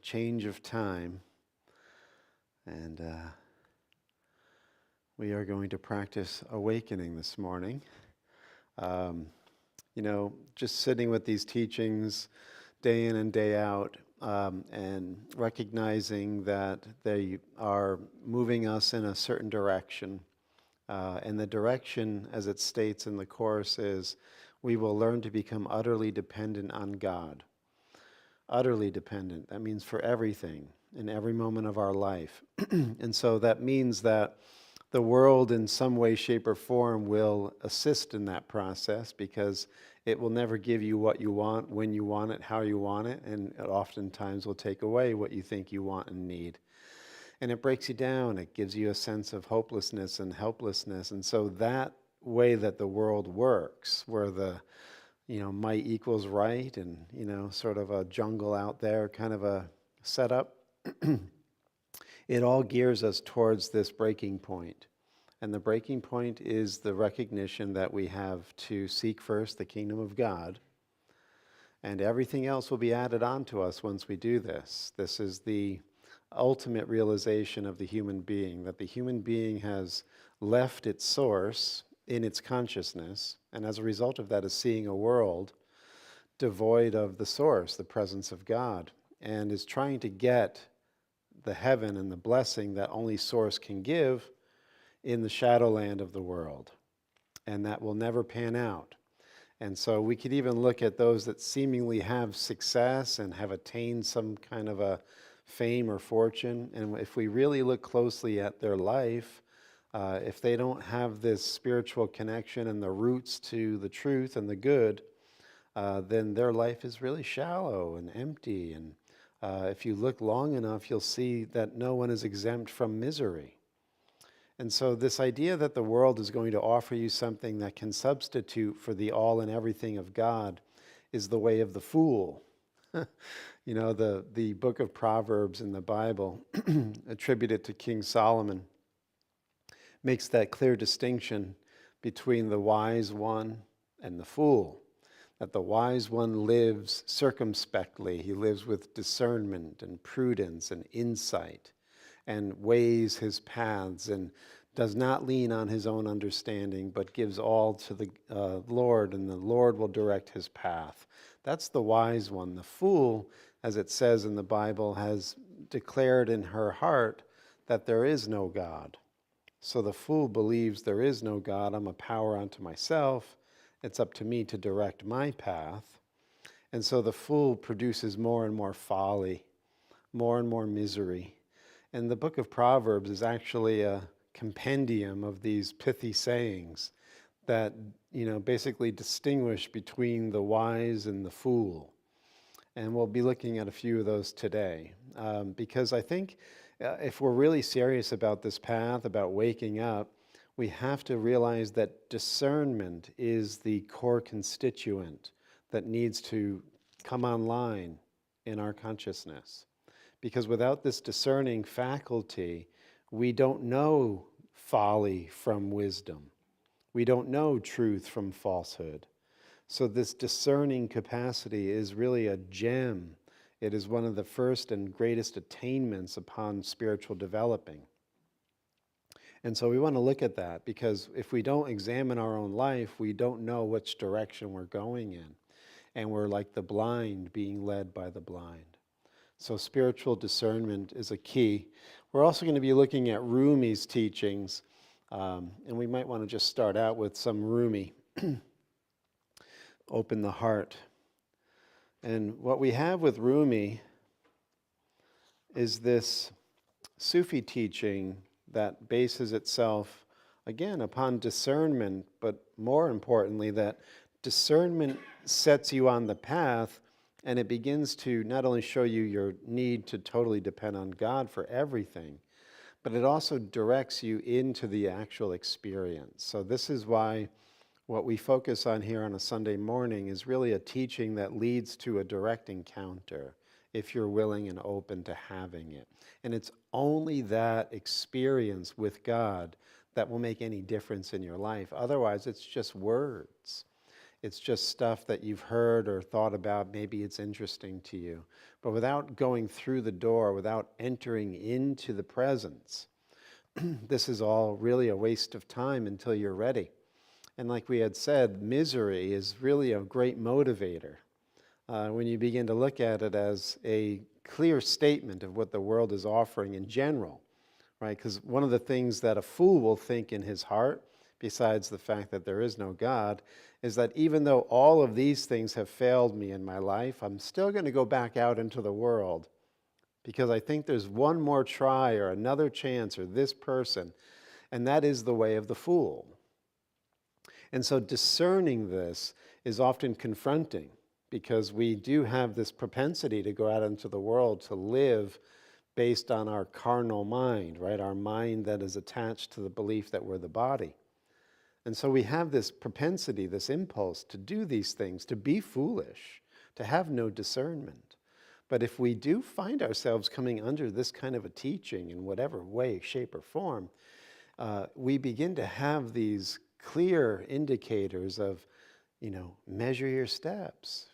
change of time, and we are going to practice awakening this morning. Just sitting with these teachings day in and day out, and recognizing that they are moving us in a certain direction. And the direction, as it states in the Course, is we will learn to become utterly dependent on God. Utterly dependent. That means for everything, in every moment of our life. And so that means that the world in some way, shape, or form will assist in that process, because it will never give you what you want, when you want it, how you want it, and it oftentimes will take away what you think you want and need. And it breaks you down. It gives you a sense of hopelessness and helplessness. And so that way that the world works, where the might equals right, and sort of a jungle out there kind of a setup, it all gears us towards this breaking point. And the breaking point is the recognition that we have to seek first the kingdom of God, and everything else will be added on to us once we do this. This is the ultimate realization of the human being, that the human being has left its source in its consciousness, and as a result of that is seeing a world devoid of the source, the presence of God, and is trying to get the heaven and the blessing that only source can give in the shadowland of the world. And that will never pan out. And so we could even look at those that seemingly have success and have attained some kind of a fame or fortune, and if we really look closely at their life, if they don't have this spiritual connection and the roots to the truth and the good, then their life is really shallow and empty. And if you look long enough, you'll see that no one is exempt from misery. And so this idea that the world is going to offer you something that can substitute for the all and everything of God is the way of the fool. The book of Proverbs in the Bible, attributed to King Solomon, makes that clear distinction between the wise one and the fool. That the wise one lives circumspectly. He lives with discernment and prudence and insight, and weighs his paths, and does not lean on his own understanding, but gives all to the Lord, and the Lord will direct his path. That's the wise one. The fool, as it says in the Bible, has declared in her heart that there is no God. So the fool believes there is no God. I'm a power unto myself. It's up to me to direct my path. And so the fool produces more and more folly, more and more misery. And the book of Proverbs is actually a compendium of these pithy sayings that, basically distinguish between the wise and the fool. And we'll be looking at a few of those today. Because I think if we're really serious about this path, about waking up, we have to realize that discernment is the core constituent that needs to come online in our consciousness. Because without this discerning faculty, we don't know folly from wisdom. We don't know truth from falsehood. So this discerning capacity is really a gem. It is one of the first and greatest attainments upon spiritual developing. And so we want to look at that, because if we don't examine our own life, we don't know which direction we're going in. And we're like the blind being led by the blind. So spiritual discernment is a key. We're also going to be looking at Rumi's teachings, and we might want to just start out with some Rumi. Open the heart. And what we have with Rumi is this Sufi teaching that bases itself, again, upon discernment, but more importantly, that discernment sets you on the path, and it begins to not only show you your need to totally depend on God for everything, but it also directs you into the actual experience. So this is why what we focus on here on a Sunday morning is really a teaching that leads to a direct encounter, if you're willing and open to having it. And it's only that experience with God that will make any difference in your life. Otherwise, it's just words. It's just stuff that you've heard or thought about. Maybe it's interesting to you. But without going through the door, without entering into the presence, this is all really a waste of time until you're ready. And like we had said, misery is really a great motivator. When you begin to look at it as a clear statement of what the world is offering in general, right? Because one of the things that a fool will think in his heart, besides the fact that there is no God, is that even though all of these things have failed me in my life, I'm still going to go back out into the world because I think there's one more try or another chance or this person, and that is the way of the fool. And so discerning this is often confronting because we do have this propensity to go out into the world to live based on our carnal mind, right? Our mind that is attached to the belief that we're the body. And so we have this propensity, this impulse to do these things, to be foolish, to have no discernment. But if we do find ourselves coming under this kind of a teaching in whatever way, shape, or form, we begin to have these clear indicators of, measure your steps,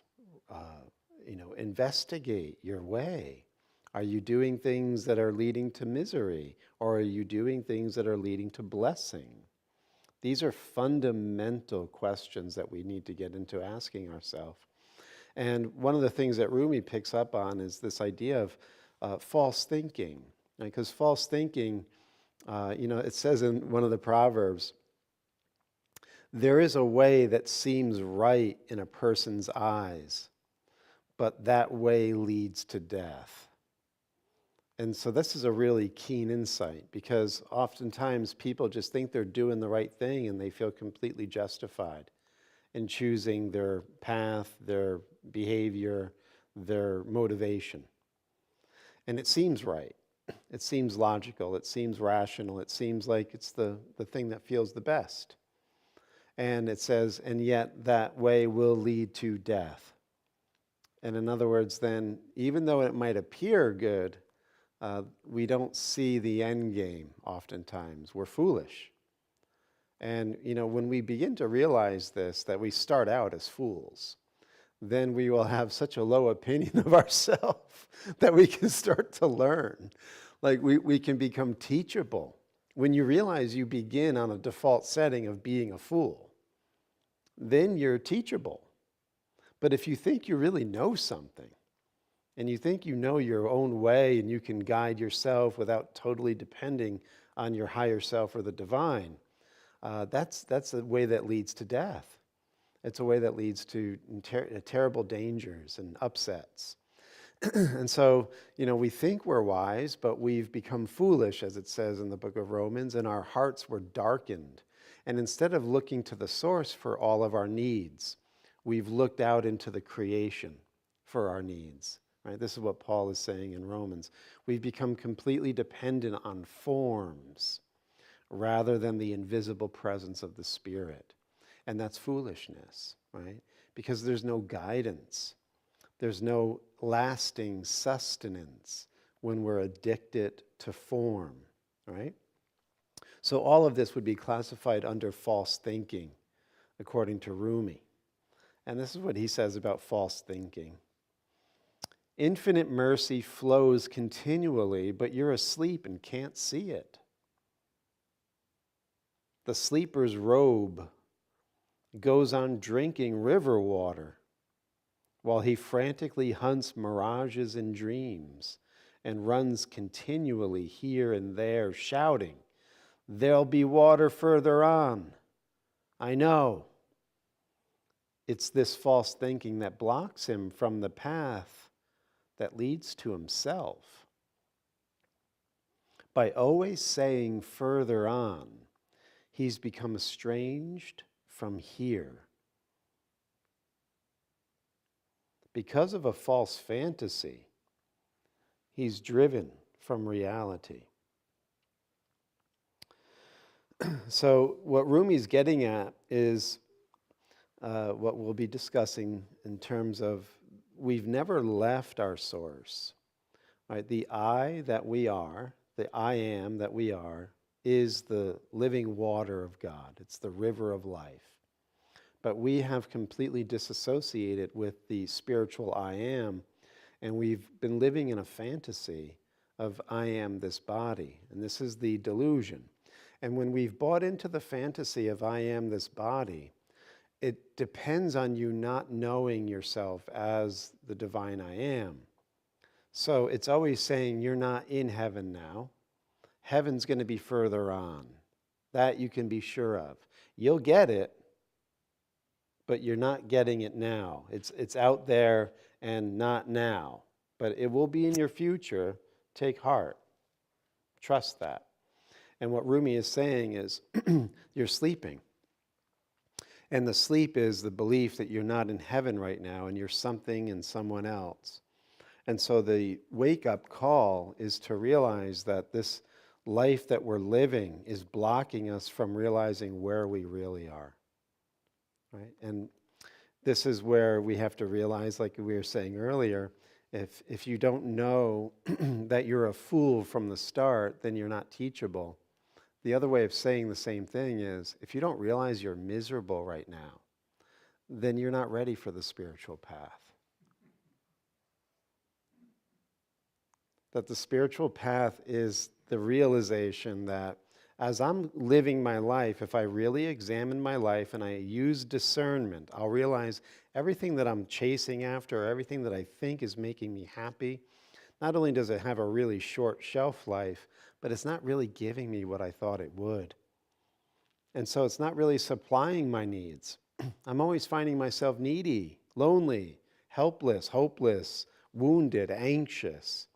investigate your way. Are you doing things that are leading to misery, or are you doing things that are leading to blessing? These are fundamental questions that we need to get into asking ourselves. And one of the things that Rumi picks up on is this idea of false thinking. Because false thinking, it says in one of the Proverbs, there is a way that seems right in a person's eyes, but that way leads to death. And so this is a really keen insight because oftentimes people just think they're doing the right thing and they feel completely justified in choosing their path, their behavior, their motivation. And it seems right. It seems logical. It seems rational. It seems like it's the thing that feels the best. And it says, and yet that way will lead to death. And in other words, then, even though it might appear good, we don't see the end game oftentimes. We're foolish. And, when we begin to realize this, that we start out as fools, then we will have such a low opinion of ourselves that we can start to learn. Like we can become teachable. When you realize you begin on a default setting of being a fool, then you're teachable. But if you think you really know something, and you think you know your own way and you can guide yourself without totally depending on your higher self or the divine, that's a way that leads to death. It's a way that leads to terrible dangers and upsets. And so, we think we're wise, but we've become foolish, as it says in the book of Romans, and our hearts were darkened. And instead of looking to the source for all of our needs, we've looked out into the creation for our needs. Right? This is what Paul is saying in Romans. We've become completely dependent on forms rather than the invisible presence of the Spirit. And that's foolishness, right? Because there's no guidance. There's no lasting sustenance when we're addicted to form, right? So all of this would be classified under false thinking, according to Rumi. And this is what he says about false thinking. Infinite mercy flows continually, but you're asleep and can't see it. The sleeper's robe goes on drinking river water while he frantically hunts mirages in dreams and runs continually here and there, shouting, "There'll be water further on. I know." It's this false thinking that blocks him from the path that leads to himself. By always saying further on, he's become estranged from here. Because of a false fantasy, he's driven from reality. So what Rumi's getting at is what we'll be discussing in terms of we've never left our source. Right? The I that we are, the I am that we are, is the living water of God. It's the river of life. But we have completely disassociated with the spiritual I am, and we've been living in a fantasy of I am this body, and this is the delusion. And when we've bought into the fantasy of I am this body, it depends on you not knowing yourself as the divine I am. So it's always saying you're not in heaven now. Heaven's going to be further on. That you can be sure of. You'll get it, but you're not getting it now. It's out there and not now. But it will be in your future. Take heart. Trust that. And what Rumi is saying is, you're sleeping. And the sleep is the belief that you're not in heaven right now and you're something and someone else. And so the wake-up call is to realize that this life that we're living is blocking us from realizing where we really are. Right? And this is where we have to realize, like we were saying earlier, if you don't know that you're a fool from the start, then you're not teachable. The other way of saying the same thing is, if you don't realize you're miserable right now, then you're not ready for the spiritual path. That the spiritual path is the realization that as I'm living my life, if I really examine my life and I use discernment, I'll realize everything that I'm chasing after, everything that I think is making me happy, not only does it have a really short shelf life, but it's not really giving me what I thought it would. And so it's not really supplying my needs. I'm always finding myself needy, lonely, helpless, hopeless, wounded, anxious.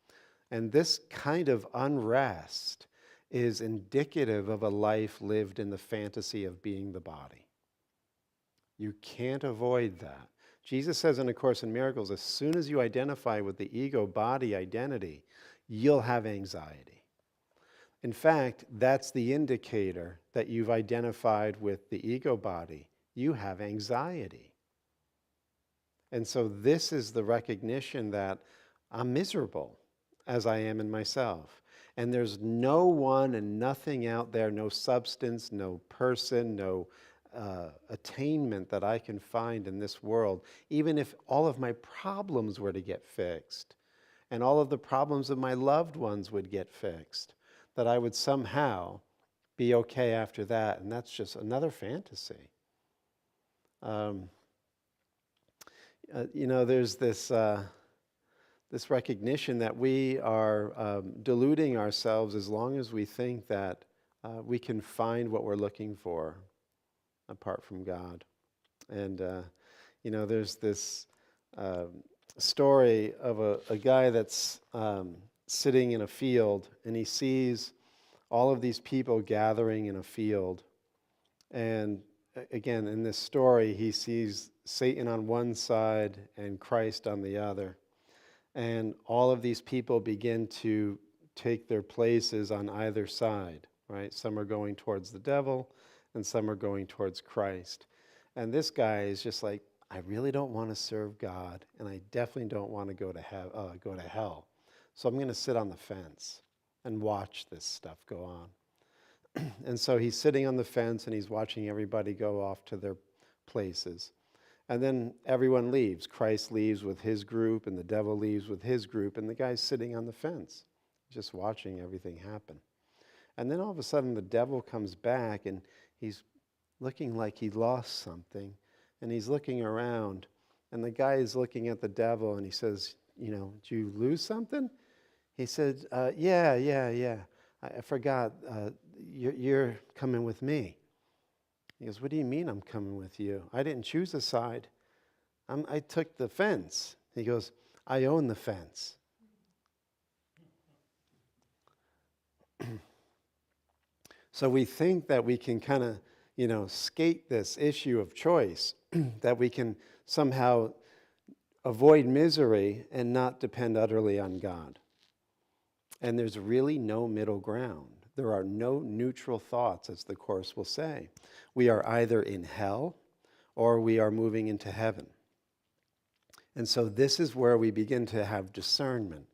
And this kind of unrest is indicative of a life lived in the fantasy of being the body. You can't avoid that. Jesus says in A Course in Miracles, as soon as you identify with the ego body identity, you'll have anxiety. In fact, that's the indicator that you've identified with the ego body. You have anxiety. And so this is the recognition that I'm miserable as I am in myself. And there's no one and nothing out there, no substance, no person, no attainment that I can find in this world, even if all of my problems were to get fixed and all of the problems of my loved ones would get fixed, that I would somehow be okay after that. And that's just another fantasy. There's this recognition that we are deluding ourselves as long as we think that we can find what we're looking for apart from God. And, there's this story of a guy that's sitting in a field, and he sees all of these people gathering in a field. And again, in this story, he sees Satan on one side and Christ on the other. And all of these people begin to take their places on either side, right? Some are going towards the devil, and some are going towards Christ. And this guy is just like, I really don't want to serve God, and I definitely don't want to go to hell. So I'm going to sit on the fence and watch this stuff go on. And so he's sitting on the fence, and he's watching everybody go off to their places. And then everyone leaves. Christ leaves with his group, and the devil leaves with his group, and the guy's sitting on the fence, just watching everything happen. And then all of a sudden, the devil comes back, and he's looking like he lost something, and he's looking around, and the guy is looking at the devil, and he says, did you lose something? He said, yeah. I forgot, you're coming with me. He goes, what do you mean I'm coming with you? I didn't choose a side. I took the fence. He goes, I own the fence. So we think that we can kind of, skate this issue of choice, that we can somehow avoid misery and not depend utterly on God. And there's really no middle ground. There are no neutral thoughts, as the Course will say. We are either in hell or we are moving into heaven. And so this is where we begin to have discernment.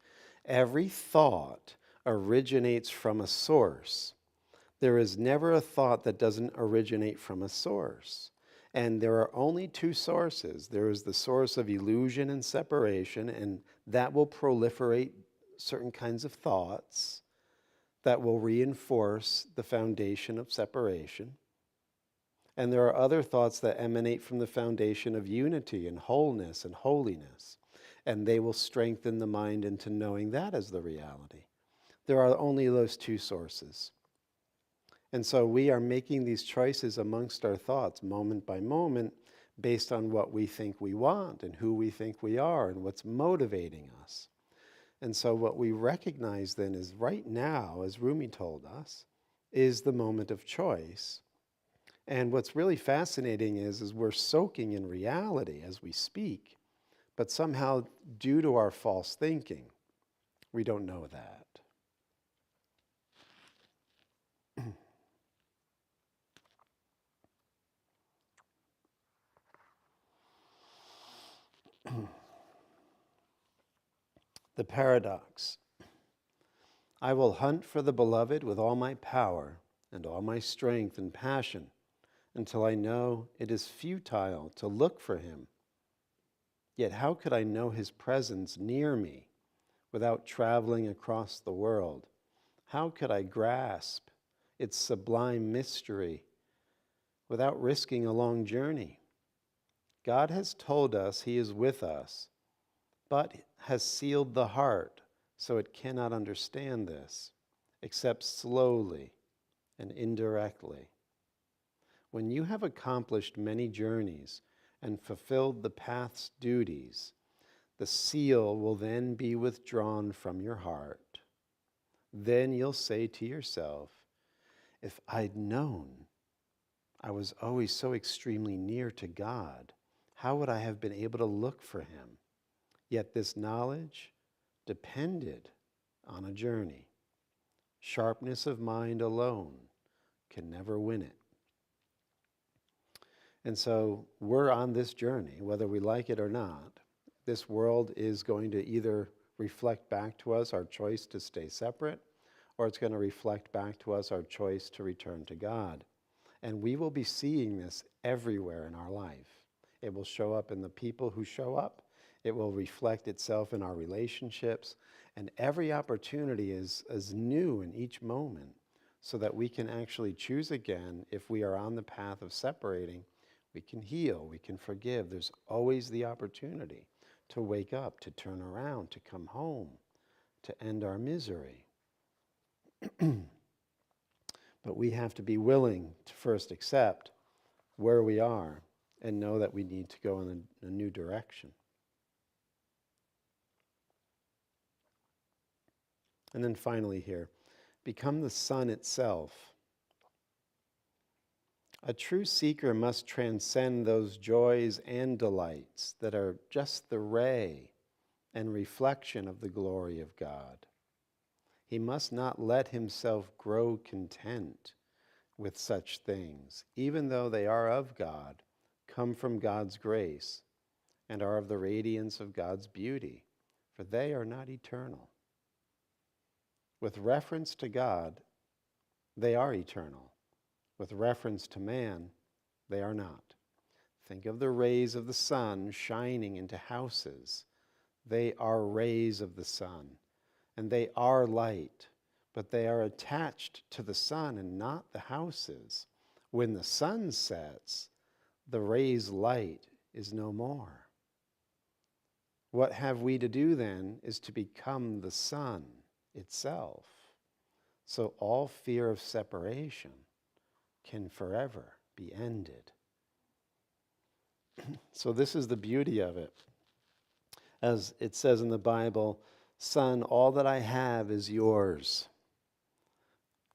Every thought originates from a source. There is never a thought that doesn't originate from a source. And there are only two sources. There is the source of illusion and separation, and that will proliferate certain kinds of thoughts that will reinforce the foundation of separation. And there are other thoughts that emanate from the foundation of unity and wholeness and holiness, and they will strengthen the mind into knowing that as the reality. There are only those two sources. And so we are making these choices amongst our thoughts moment by moment based on what we think we want and who we think we are and what's motivating us. And so what we recognize then is right now, as Rumi told us, is the moment of choice. And what's really fascinating is we're soaking in reality as we speak, but somehow due to our false thinking, we don't know that. The paradox. I will hunt for the beloved with all my power and all my strength and passion until I know it is futile to look for him. Yet how could I know his presence near me without traveling across the world? How could I grasp its sublime mystery without risking a long journey? God has told us he is with us, but has sealed the heart so it cannot understand this, except slowly and indirectly. When you have accomplished many journeys and fulfilled the path's duties, the seal will then be withdrawn from your heart. Then you'll say to yourself, if I'd known I was always so extremely near to God, how would I have been able to look for him? Yet this knowledge depended on a journey. Sharpness of mind alone can never win it. And so we're on this journey, whether we like it or not. This world is going to either reflect back to us our choice to stay separate, or it's going to reflect back to us our choice to return to God. And we will be seeing this everywhere in our life. It will show up in the people who show up. It will reflect itself in our relationships. And every opportunity is new in each moment so that we can actually choose again. If we are on the path of separating, we can heal, we can forgive. There's always the opportunity to wake up, to turn around, to come home, to end our misery. But we have to be willing to first accept where we are and know that we need to go in a new direction. And then finally here, become the sun itself. A true seeker must transcend those joys and delights that are just the ray and reflection of the glory of God. He must not let himself grow content with such things, even though they are of God, come from God's grace, and are of the radiance of God's beauty, for they are not eternal. With reference to God, they are eternal. With reference to man, they are not. Think of the rays of the sun shining into houses. They are rays of the sun, and they are light, but they are attached to the sun and not the houses. When the sun sets, the ray's light is no more. What have we to do then is to become the sun itself. So all fear of separation can forever be ended. So this is the beauty of it. As it says in the Bible, Son, all that I have is yours.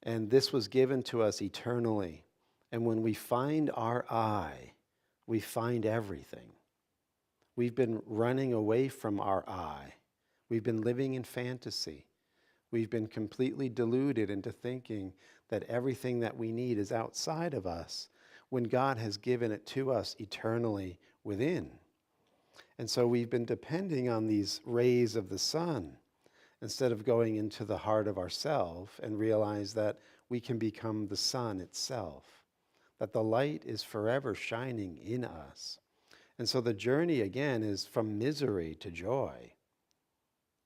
And this was given to us eternally. And when we find our I, we find everything. We've been running away from our I. We've been living in fantasy. We've been completely deluded into thinking that everything that we need is outside of us when God has given it to us eternally within. And so we've been depending on these rays of the sun instead of going into the heart of ourself and realize that we can become the sun itself. that the light is forever shining in us. And so the journey, again, is from misery to joy,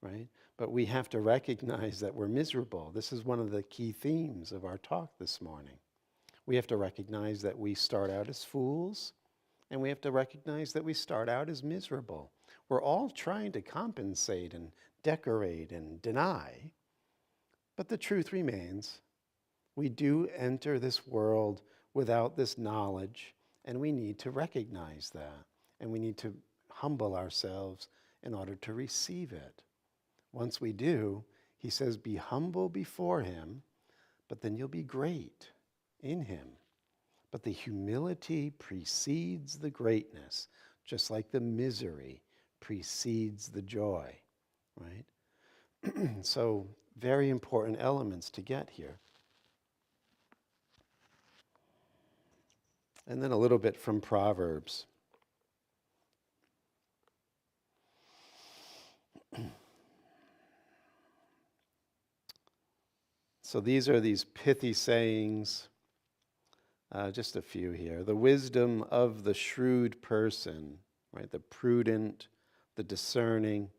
right? But we have to recognize that we're miserable. This is one of the key themes of our talk this morning. We have to recognize that we start out as fools, and we have to recognize that we start out as miserable. We're all trying to compensate and decorate and deny, but the truth remains. We do enter this world without this knowledge, and we need to recognize that, and we need to humble ourselves in order to receive it. Once we do, he says, be humble before him, but then you'll be great in him. But the humility precedes the greatness, just like the misery precedes the joy, right? So, very important elements to get here. And then a little bit from Proverbs. So these are these pithy sayings, just a few here. The wisdom of the shrewd person, right, the prudent, the discerning,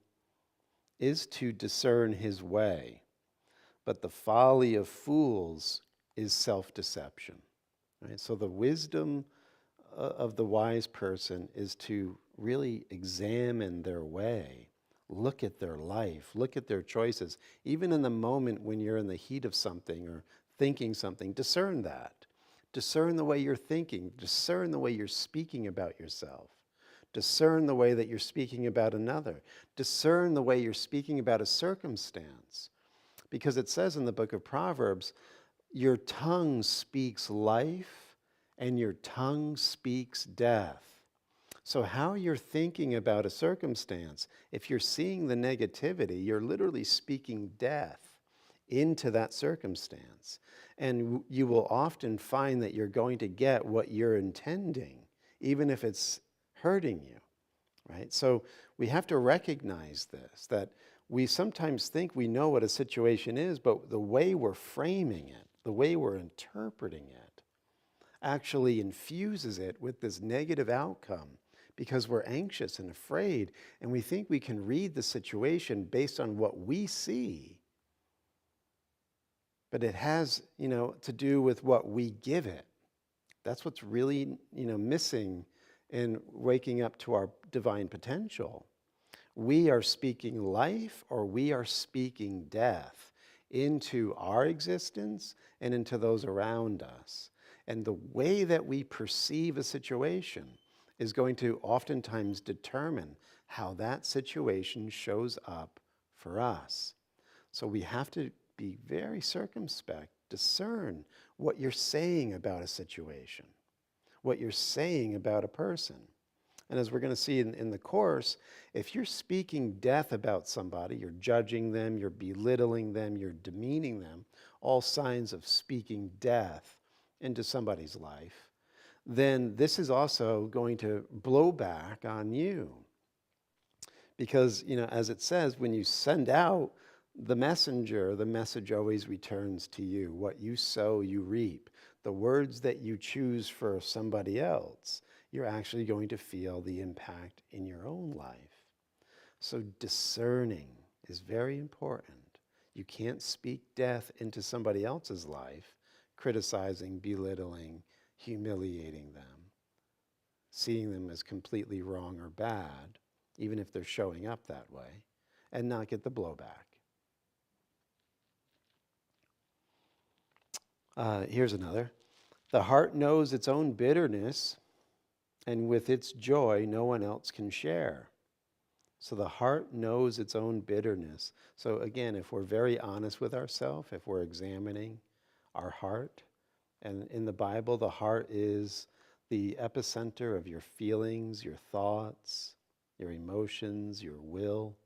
is to discern his way, but the folly of fools is self-deception. Right? So the wisdom of the wise person is to really examine their way, look at their life, look at their choices. Even in the moment when you're in the heat of something or thinking something, discern that. Discern the way you're thinking. Discern the way you're speaking about yourself. Discern the way that you're speaking about another. Discern the way you're speaking about a circumstance. Because it says in the book of Proverbs, your tongue speaks life and your tongue speaks death. So how you're thinking about a circumstance, if you're seeing the negativity, you're literally speaking death into that circumstance. And you will often find that you're going to get what you're intending, even if it's hurting you, right? So we have to recognize this, that we sometimes think we know what a situation is, but the way we're framing it, the way we're interpreting it, actually infuses it with this negative outcome because we're anxious and afraid, and we think we can read the situation based on what we see. But it has, to do with what we give it. That's what's really, missing in waking up to our divine potential. We are speaking life or we are speaking death into our existence and into those around us. And the way that we perceive a situation is going to oftentimes determine how that situation shows up for us. So we have to be very circumspect, discern what you're saying about a situation, what you're saying about a person. And as we're going to see in the course, if you're speaking death about somebody, you're judging them, you're belittling them, you're demeaning them, all signs of speaking death into somebody's life, then this is also going to blow back on you. Because, as it says, when you send out the messenger, the message always returns to you. What you sow, you reap. The words that you choose for somebody else, you're actually going to feel the impact in your own life. So discerning is very important. You can't speak death into somebody else's life, criticizing, belittling, humiliating them, seeing them as completely wrong or bad, even if they're showing up that way, and not get the blowback. Here's another. The heart knows its own bitterness, and with its joy no one else can share. So the heart knows its own bitterness. So again, if we're very honest with ourselves, if we're examining our heart, and in the Bible, the heart is the epicenter of your feelings, your thoughts, your emotions, your will,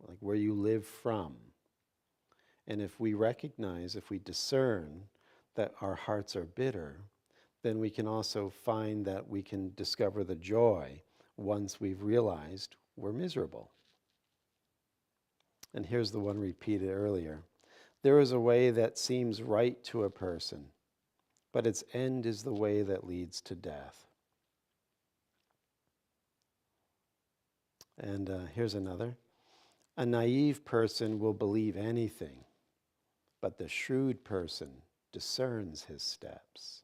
like where you live from. And if we recognize, if we discern that our hearts are bitter, then we can also find that we can discover the joy once we've realized we're miserable. And here's the one repeated earlier. There is a way that seems right to a person, but its end is the way that leads to death. And here's another. A naive person will believe anything, but the shrewd person discerns his steps.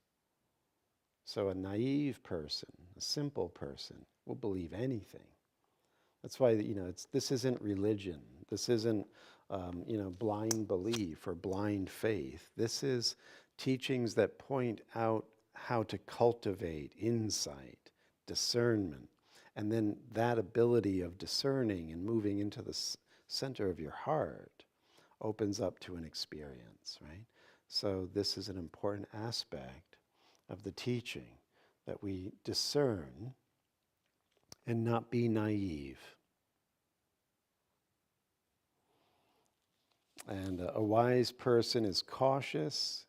So a naive person, a simple person, will believe anything. That's why, this isn't religion. This isn't, blind belief or blind faith. This is teachings that point out how to cultivate insight, discernment, and then that ability of discerning and moving into the center of your heart opens up to an experience, right? So this is an important aspect of the teaching, that we discern and not be naive. And a wise person is cautious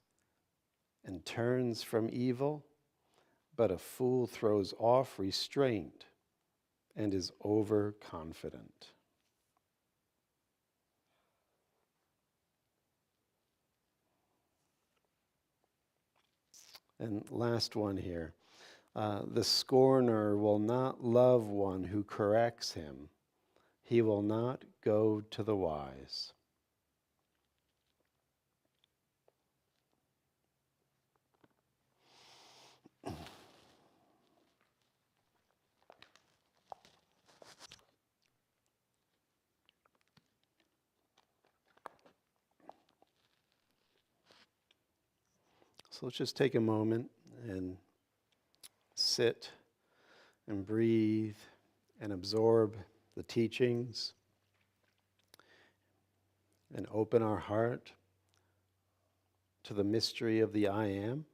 and turns from evil, but a fool throws off restraint and is overconfident. And last one here. The scorner will not love one who corrects him. He will not go to the wise. So let's just take a moment and sit and breathe and absorb the teachings and open our heart to the mystery of the I Am.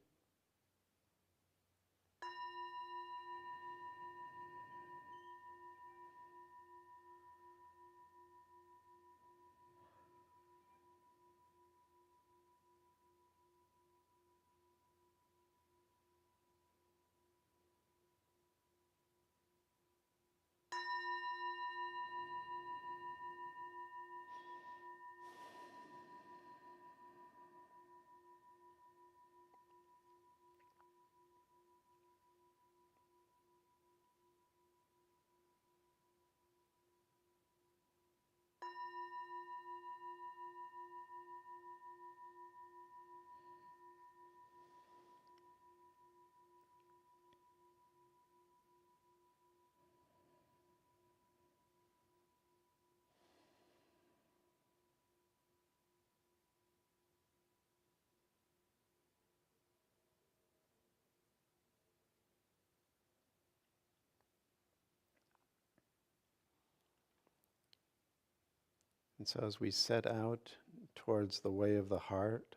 And so as we set out towards the way of the heart,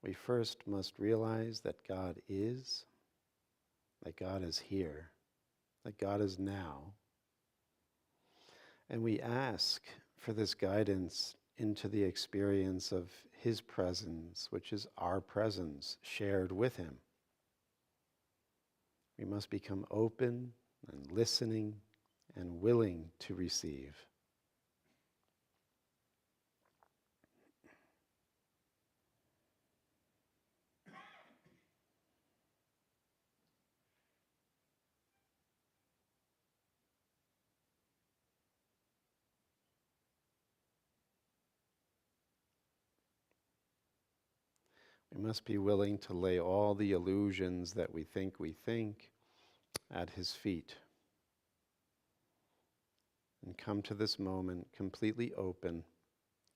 we first must realize that God is here, that God is now. And we ask for this guidance into the experience of His presence, which is our presence shared with Him. We must become open and listening and willing to receive. We must be willing to lay all the illusions that we think at His feet and come to this moment completely open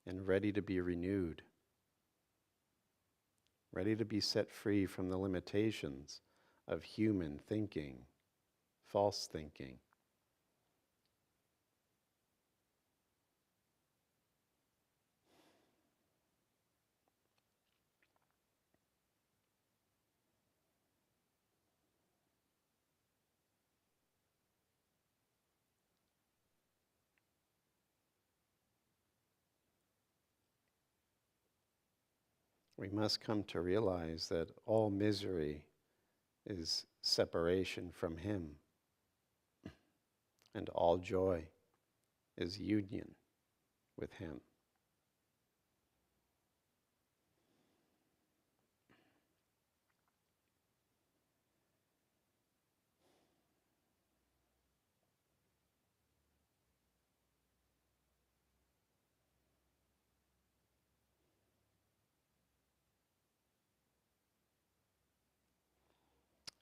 and ready to be renewed, ready to be set free from the limitations of human thinking, false thinking. We must come to realize that all misery is separation from Him, and all joy is union with Him.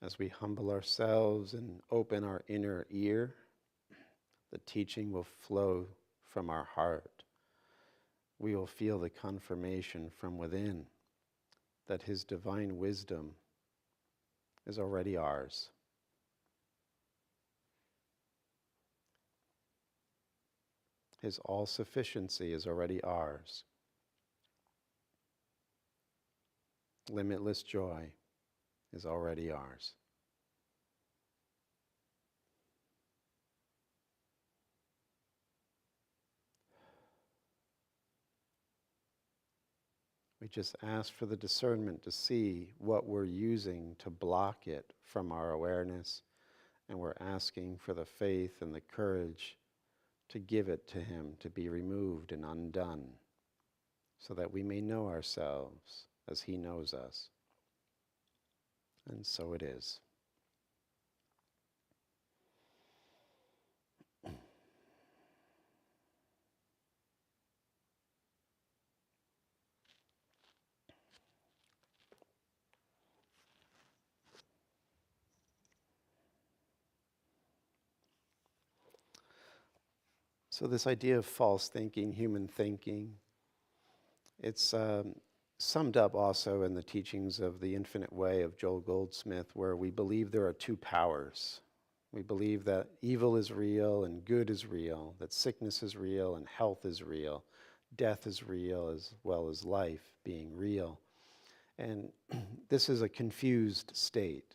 As we humble ourselves and open our inner ear, the teaching will flow from our heart. We will feel the confirmation from within that His divine wisdom is already ours. His all-sufficiency is already ours. Limitless joy is already ours. We just ask for the discernment to see what we're using to block it from our awareness, and we're asking for the faith and the courage to give it to Him to be removed and undone, so that we may know ourselves as He knows us. And so it is. So this idea of false thinking, human thinking, it's summed up also in the teachings of The Infinite Way of Joel Goldsmith, where we believe there are two powers. We believe that evil is real and good is real, that sickness is real and health is real, death is real as well as life being real. And this is a confused state,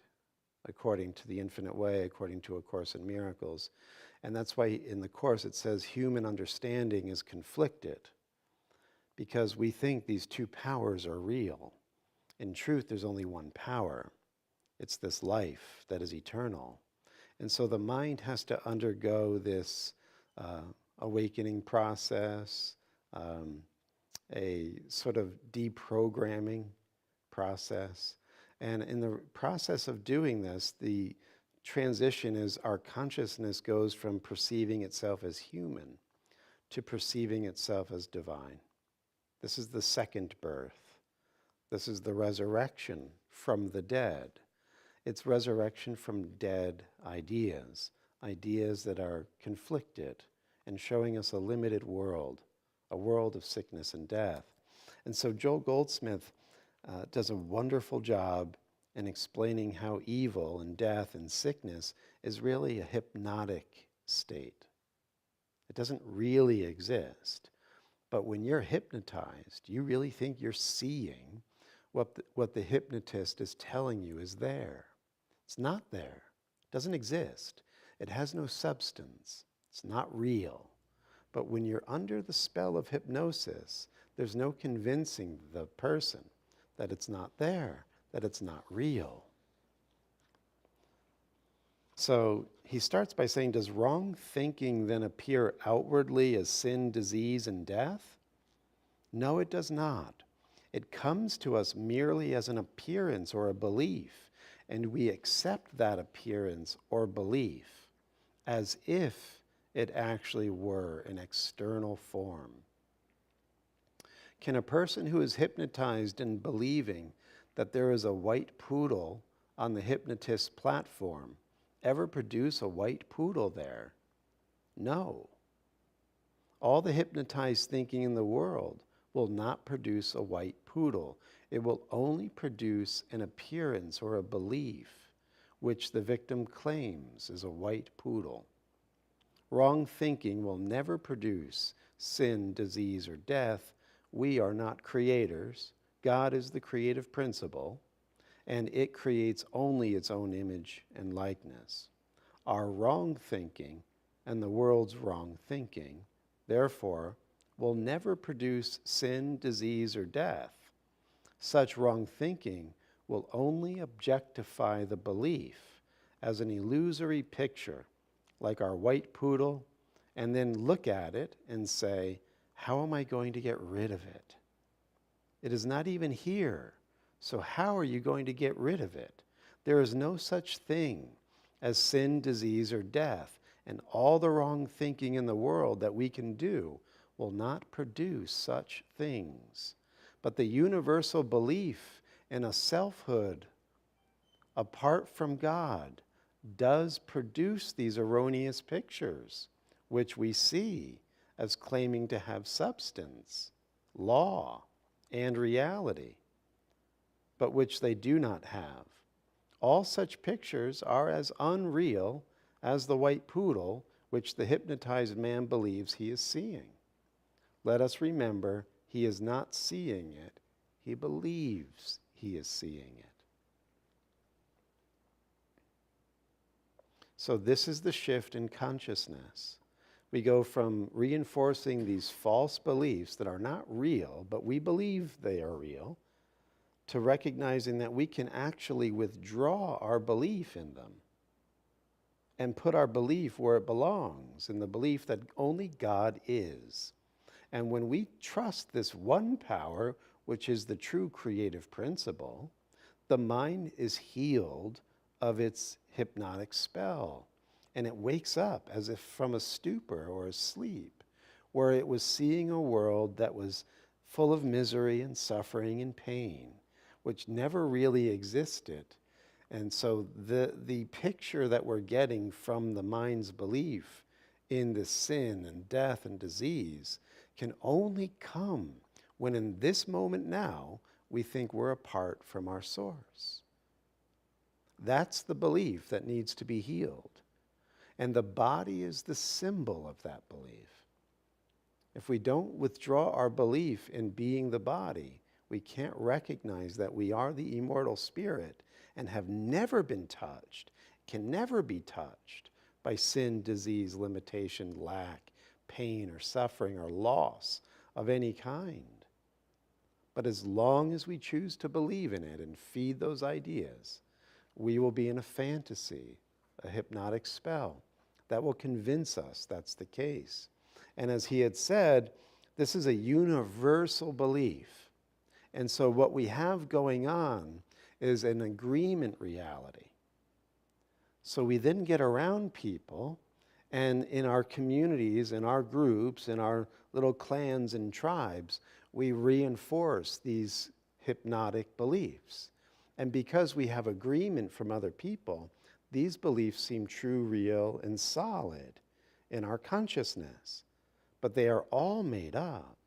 according to The Infinite Way, according to A Course in Miracles. And that's why in the Course it says human understanding is conflicted, because we think these two powers are real. In truth, there's only one power. It's this life that is eternal. And so the mind has to undergo this awakening process, a sort of deprogramming process. And in the process of doing this, the transition is our consciousness goes from perceiving itself as human to perceiving itself as divine. This is the second birth. This is the resurrection from the dead. It's resurrection from dead ideas, ideas that are conflicted and showing us a limited world, a world of sickness and death. And so Joel Goldsmith does a wonderful job in explaining how evil and death and sickness is really a hypnotic state. It doesn't really exist. But when you're hypnotized, you really think you're seeing what the hypnotist is telling you is there. It's not there. It doesn't exist. It has no substance. It's not real. But when you're under the spell of hypnosis, there's no convincing the person that it's not there, that it's not real. So he starts by saying, does wrong thinking then appear outwardly as sin, disease, and death? No, it does not. It comes to us merely as an appearance or a belief, and we accept that appearance or belief as if it actually were an external form. Can a person who is hypnotized in believing that there is a white poodle on the hypnotist's platform ever produce a white poodle there? No. All the hypnotized thinking in the world will not produce a white poodle. It will only produce an appearance or a belief, which the victim claims is a white poodle. Wrong thinking will never produce sin, disease, or death. We are not creators. God is the creative principle, and it creates only its own image and likeness. Our wrong thinking and the world's wrong thinking, therefore, will never produce sin, disease, or death. Such wrong thinking will only objectify the belief as an illusory picture, like our white poodle, and then look at it and say, how am I going to get rid of it? It is not even here, so how are you going to get rid of it? There is no such thing as sin, disease, or death, and all the wrong thinking in the world that we can do will not produce such things. But the universal belief in a selfhood apart from God, does produce these erroneous pictures, which we see as claiming to have substance, law, and reality, but which they do not have. All such pictures are as unreal as the white poodle which the hypnotized man believes he is seeing. Let us remember, he is not seeing it. He believes he is seeing it. So this is the shift in consciousness. We go from reinforcing these false beliefs that are not real, but we believe they are real, to recognizing that we can actually withdraw our belief in them and put our belief where it belongs, in the belief that only God is. And when we trust this one power, which is the true creative principle, the mind is healed of its hypnotic spell. And it wakes up as if from a stupor or a sleep, where it was seeing a world that was full of misery and suffering and pain, which never really existed. And so the picture that we're getting from the mind's belief in the sin and death and disease can only come when in this moment now we think we're apart from our source. That's the belief that needs to be healed. And the body is the symbol of that belief. If we don't withdraw our belief in being the body, we can't recognize that we are the immortal spirit and have never been touched, can never be touched by sin, disease, limitation, lack, pain, or suffering, or loss of any kind. But as long as we choose to believe in it and feed those ideas, we will be in a fantasy, a hypnotic spell that will convince us that's the case. And as he had said, this is a universal belief. And so what we have going on is an agreement reality. So we then get around people, and in our communities, in our groups, in our little clans and tribes, we reinforce these hypnotic beliefs. And because we have agreement from other people, these beliefs seem true, real, and solid in our consciousness. But they are all made up.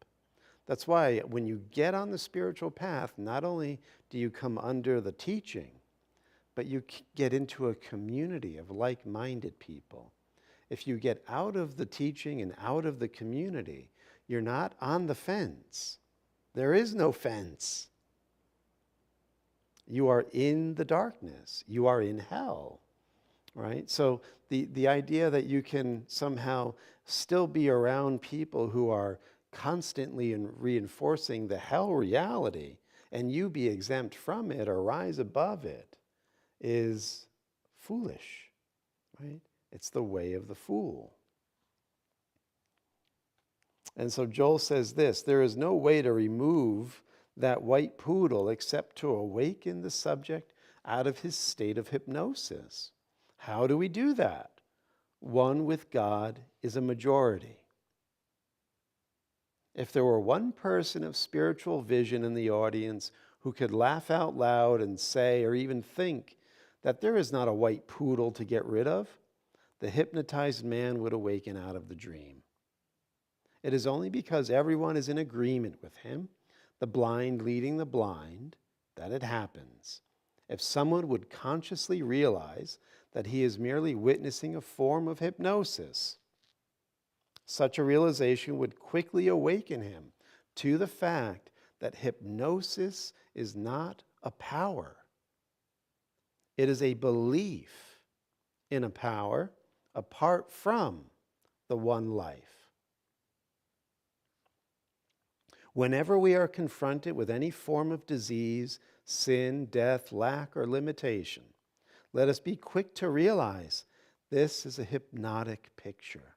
That's why when you get on the spiritual path, not only do you come under the teaching, but you get into a community of like-minded people. If you get out of the teaching and out of the community, you're not on the fence. There is no fence. You are in the darkness. You are in hell, right? So the idea that you can somehow still be around people who are constantly reinforcing the hell reality and you be exempt from it or rise above it is foolish, right? It's the way of the fool. And so Joel says this, there is no way to remove that white poodle except to awaken the subject out of his state of hypnosis. How do we do that? One with God is a majority. If there were one person of spiritual vision in the audience who could laugh out loud and say or even think that there is not a white poodle to get rid of, the hypnotized man would awaken out of the dream. It is only because everyone is in agreement with him, the blind leading the blind, that it happens. If someone would consciously realize that he is merely witnessing a form of hypnosis, such a realization would quickly awaken him to the fact that hypnosis is not a power. It is a belief in a power apart from the one life. Whenever we are confronted with any form of disease, sin, death, lack, or limitation, let us be quick to realize this is a hypnotic picture.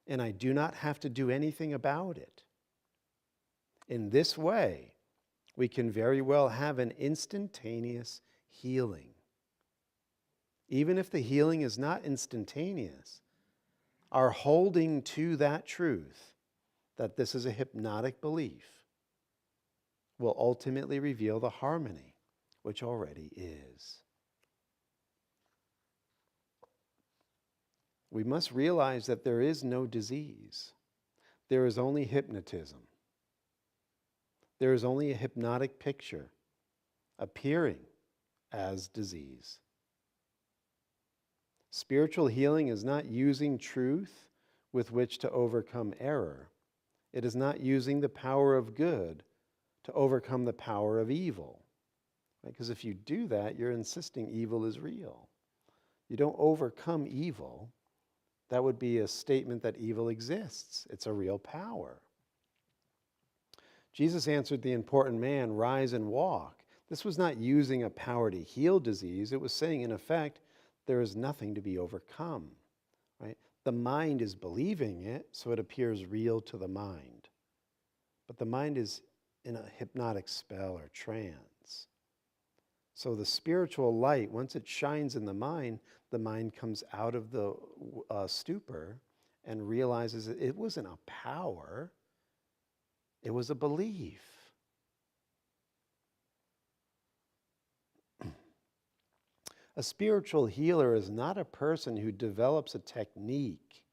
And I do not have to do anything about it. In this way, we can very well have an instantaneous healing. Even if the healing is not instantaneous, our holding to that truth, that this is a hypnotic belief, will ultimately reveal the harmony which already is. We must realize that there is no disease. There is only hypnotism. There is only a hypnotic picture appearing as disease. Spiritual healing is not using truth with which to overcome error. It is not using the power of good to overcome the power of evil. Because if you do that, you're insisting evil is real. You don't overcome evil. That would be a statement that evil exists. It's a real power. Jesus answered the important man, "Rise and walk." This was not using a power to heal disease. It was saying, in effect, there is nothing to be overcome. Right? The mind is believing it, so it appears real to the mind. But the mind is in a hypnotic spell or trance. So the spiritual light, once it shines in the mind comes out of the stupor and realizes that it wasn't a power, it was a belief. A spiritual healer is not a person who develops a technique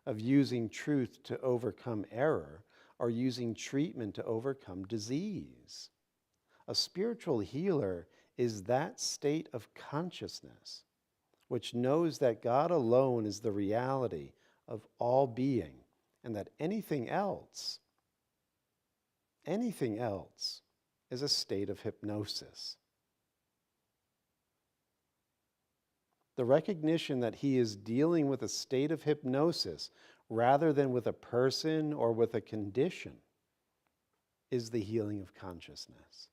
of using truth to overcome error or using treatment to overcome disease. A spiritual healer is that state of consciousness which knows that God alone is the reality of all being and that anything else is a state of hypnosis. The recognition that he is dealing with a state of hypnosis rather than with a person or with a condition is the healing of consciousness.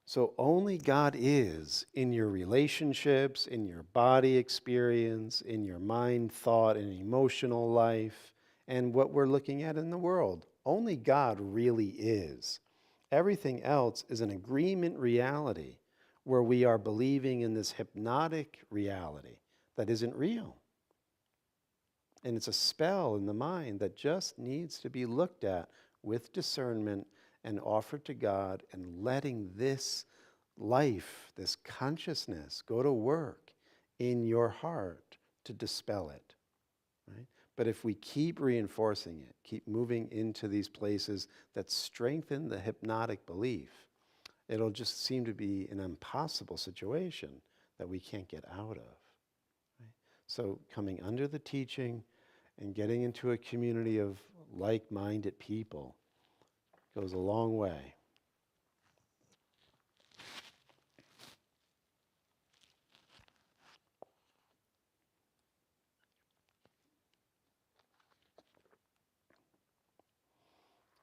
So only God is in your relationships, in your body experience, in your mind, thought, and emotional life, and what we're looking at in the world. Only God really is. Everything else is an agreement reality where we are believing in this hypnotic reality that isn't real. And it's a spell in the mind that just needs to be looked at with discernment and offered to God and letting this life, this consciousness go to work in your heart to dispel it. Right? But if we keep reinforcing it, keep moving into these places that strengthen the hypnotic belief, it'll just seem to be an impossible situation that we can't get out of. Right? So coming under the teaching and getting into a community of like-minded people goes a long way.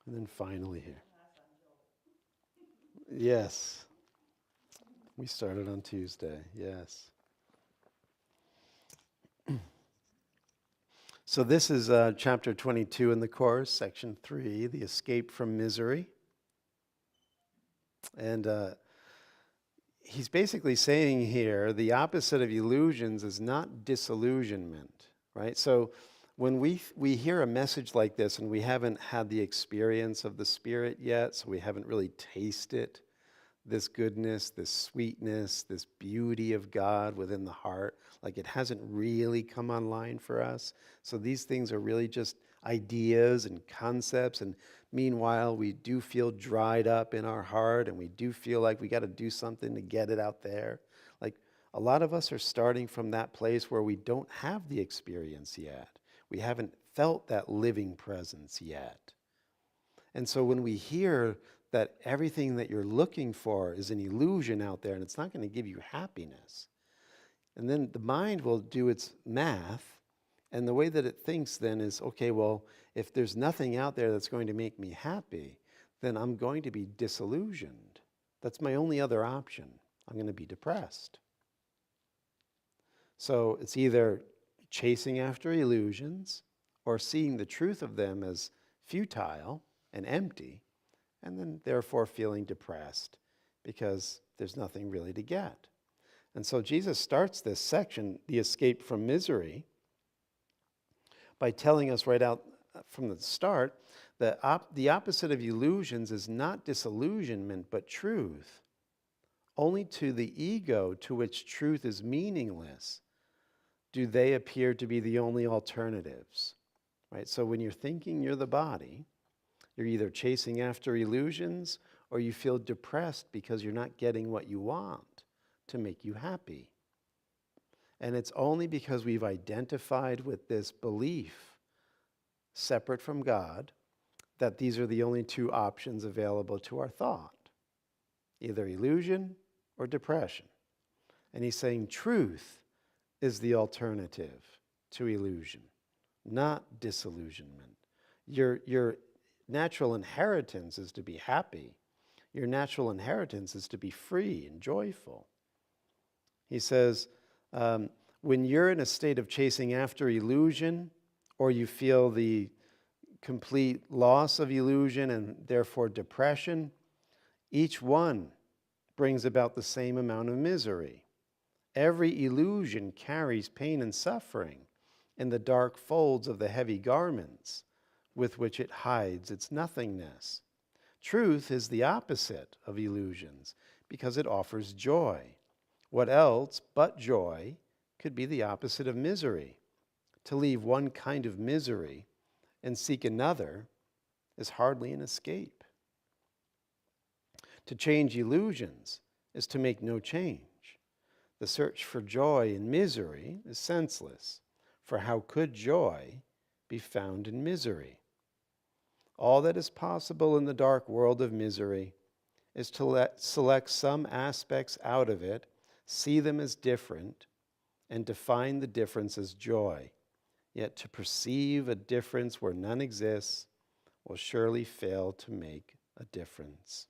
And then finally here. Yes. We started on Tuesday, yes. So this is chapter 22 in the course, section 3, the escape from misery. And he's basically saying here, the opposite of illusions is not disillusionment, right? So when we hear a message like this and we haven't had the experience of the Spirit yet, so we haven't really tasted this goodness, this sweetness, this beauty of God within the heart, like it hasn't really come online for us. So these things are really just ideas and concepts, and meanwhile we do feel dried up in our heart and we do feel like we got to do something to get it out there. Like a lot of us are starting from that place where we don't have the experience yet. We haven't felt that living presence yet. And so when we hear that everything that you're looking for is an illusion out there and it's not going to give you happiness, and then the mind will do its math, and the way that it thinks then is, okay, well, if there's nothing out there that's going to make me happy, then I'm going to be disillusioned. That's my only other option. I'm going to be depressed. So it's either chasing after illusions or seeing the truth of them as futile and empty, and then therefore feeling depressed because there's nothing really to get. And so Jesus starts this section, the escape from misery, by telling us right out from the start, the opposite of illusions is not disillusionment, but truth. Only to the ego, to which truth is meaningless, do they appear to be the only alternatives. Right? So when you're thinking you're the body, you're either chasing after illusions or you feel depressed because you're not getting what you want to make you happy. And it's only because we've identified with this belief, separate from God, that these are the only two options available to our thought, either illusion or depression. And he's saying truth is the alternative to illusion, not disillusionment. Your natural inheritance is to be happy. Your natural inheritance is to be free and joyful. He says, when you're in a state of chasing after illusion, or you feel the complete loss of illusion and therefore depression, each one brings about the same amount of misery. Every illusion carries pain and suffering in the dark folds of the heavy garments with which it hides its nothingness. Truth is the opposite of illusions because it offers joy. What else but joy could be the opposite of misery? To leave one kind of misery and seek another is hardly an escape. To change illusions is to make no change. The search for joy in misery is senseless, for how could joy be found in misery? All that is possible in the dark world of misery is to select some aspects out of it, see them as different, and define the difference as joy. Yet to perceive a difference where none exists will surely fail to make a difference.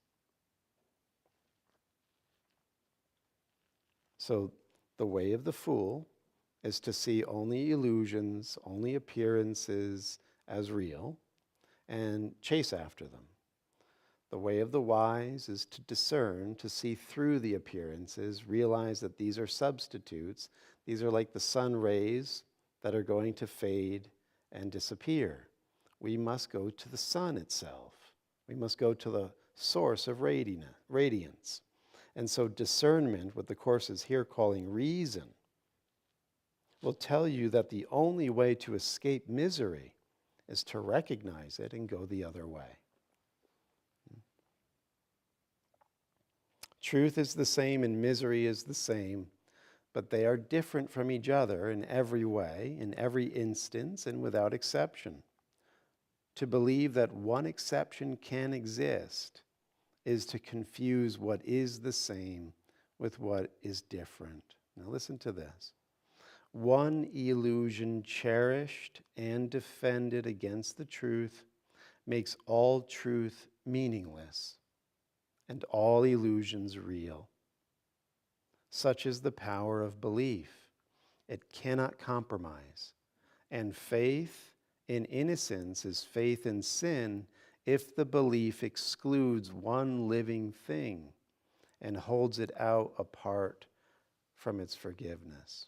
So the way of the fool is to see only illusions, only appearances as real, and chase after them. The way of the wise is to discern, to see through the appearances, realize that these are substitutes. These are like the sun rays that are going to fade and disappear. We must go to the sun itself. We must go to the source of radiance. And so discernment, what the Course is here calling reason, will tell you that the only way to escape misery is to recognize it and go the other way. Truth is the same and misery is the same, but they are different from each other in every way, in every instance, and without exception. To believe that one exception can exist is to confuse what is the same with what is different. Now listen to this. One illusion cherished and defended against the truth makes all truth meaningless and all illusions real. Such is the power of belief. It cannot compromise. And faith in innocence is faith in sin if the belief excludes one living thing and holds it out apart from its forgiveness.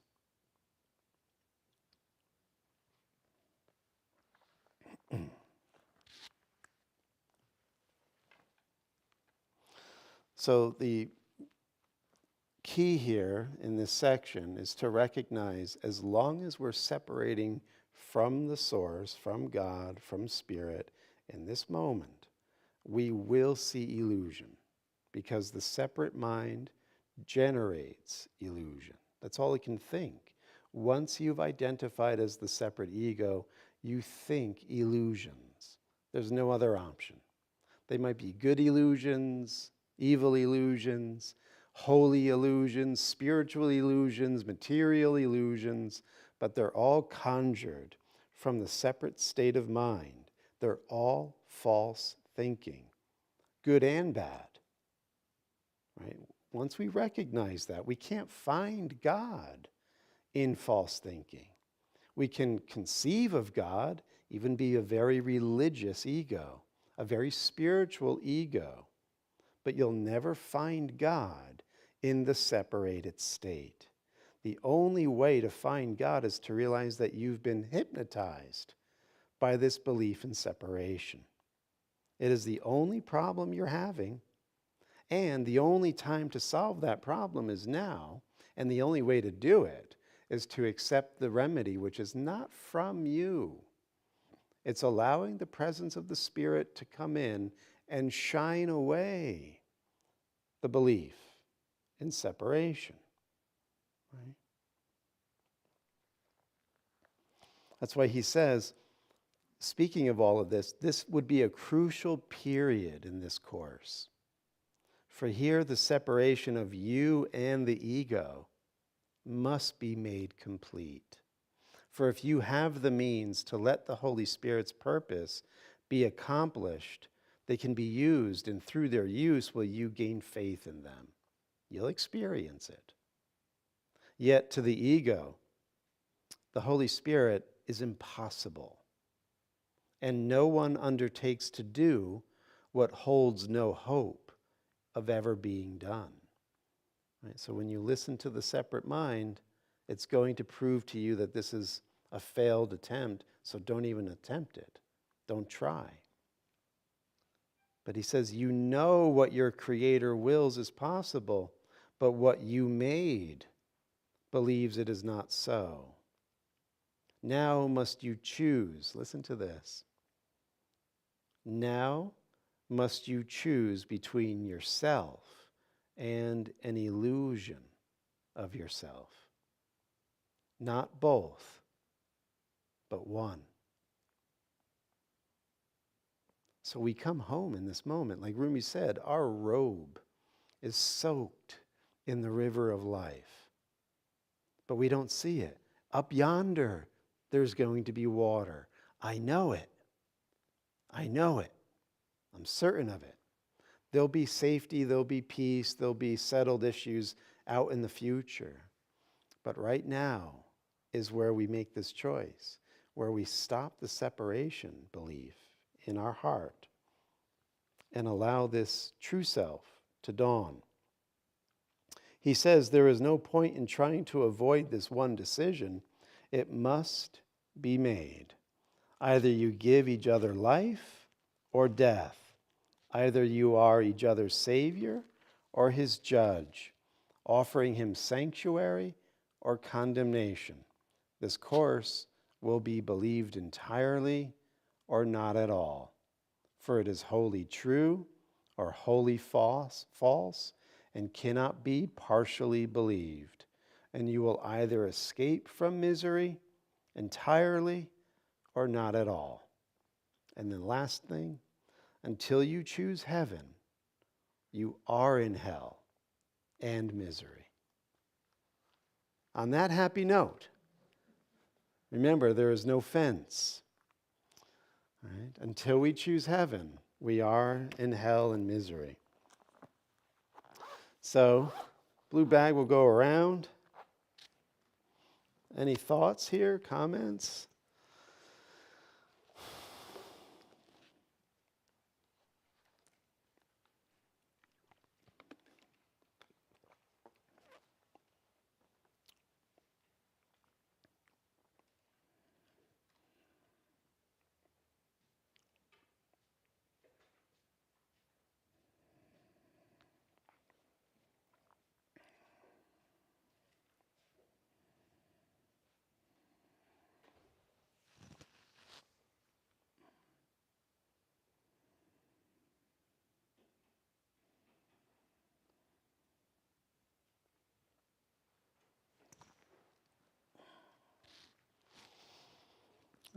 So the key here in this section is to recognize as long as we're separating from the source, from God, from Spirit, in this moment, we will see illusion because the separate mind generates illusion. That's all it can think. Once you've identified as the separate ego, you think illusions. There's no other option. They might be good illusions, evil illusions, holy illusions, spiritual illusions, material illusions, but they're all conjured from the separate state of mind. They're all false thinking, good and bad. Right? Once we recognize that, we can't find God in false thinking. We can conceive of God, even be a very religious ego, a very spiritual ego, but you'll never find God in the separated state. The only way to find God is to realize that you've been hypnotized by this belief in separation. It is the only problem you're having, and the only time to solve that problem is now, and the only way to do it is to accept the remedy, which is not from you. It's allowing the presence of the Spirit to come in and shine away the belief in separation. Right? That's why he says, speaking of all of this, this would be a crucial period in this course. For here, the separation of you and the ego must be made complete. For if you have the means to let the Holy Spirit's purpose be accomplished, they can be used, and through their use will you gain faith in them. You'll experience it. Yet to the ego, the Holy Spirit is impossible, and no one undertakes to do what holds no hope of ever being done. Right? So when you listen to the separate mind, it's going to prove to you that this is a failed attempt, so don't even attempt it. Don't try. But he says, you know what your Creator wills is possible, but what you made believes it is not so. Now must you choose. Listen to this. Now must you choose between yourself and an illusion of yourself. Not both, but one. So we come home in this moment. Like Rumi said, our robe is soaked in the river of life. But we don't see it. Up yonder, there's going to be water. I know it. I know it. I'm certain of it. There'll be safety, there'll be peace, there'll be settled issues out in the future. But right now is where we make this choice, where we stop the separation belief in our heart and allow this true self to dawn. He says there is no point in trying to avoid this one decision. It must be made. Either you give each other life or death. Either you are each other's savior or his judge, offering him sanctuary or condemnation. This course will be believed entirely or not at all, for it is wholly true or wholly false, and cannot be partially believed. And you will either escape from misery entirely or not at all. And the last thing, until you choose heaven, you are in hell and misery. On that happy note, remember, there is no fence. Right? Until we choose heaven, we are in hell and misery. So, blue bag will go around. Any thoughts here, comments?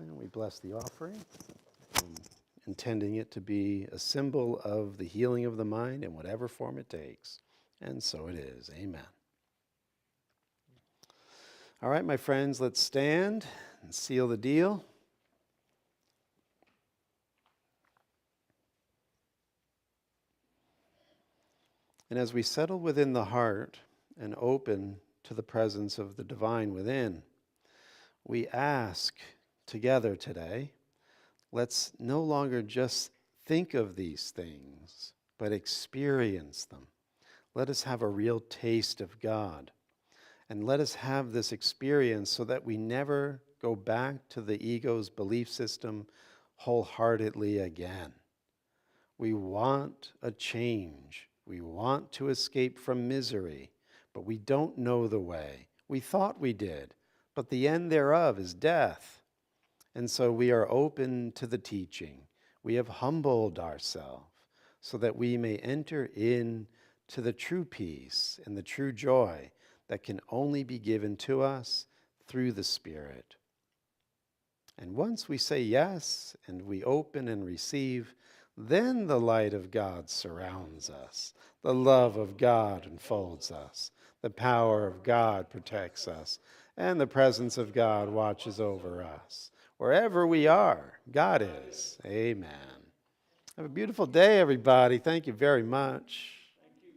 And we bless the offering, intending it to be a symbol of the healing of the mind in whatever form it takes. And so it is. Amen. All right, my friends, let's stand and seal the deal. And as we settle within the heart and open to the presence of the divine within, we ask together today, let's no longer just think of these things, but experience them. Let us have a real taste of God. And let us have this experience so that we never go back to the ego's belief system wholeheartedly again. We want a change. We want to escape from misery, but we don't know the way. We thought we did, but the end thereof is death. And so we are open to the teaching. We have humbled ourselves so that we may enter in to the true peace and the true joy that can only be given to us through the Spirit. And once we say yes and we open and receive, then the light of God surrounds us. The love of God enfolds us. The power of God protects us. And the presence of God watches over us. Wherever we are, God is. Amen. Have a beautiful day, everybody. Thank you very much.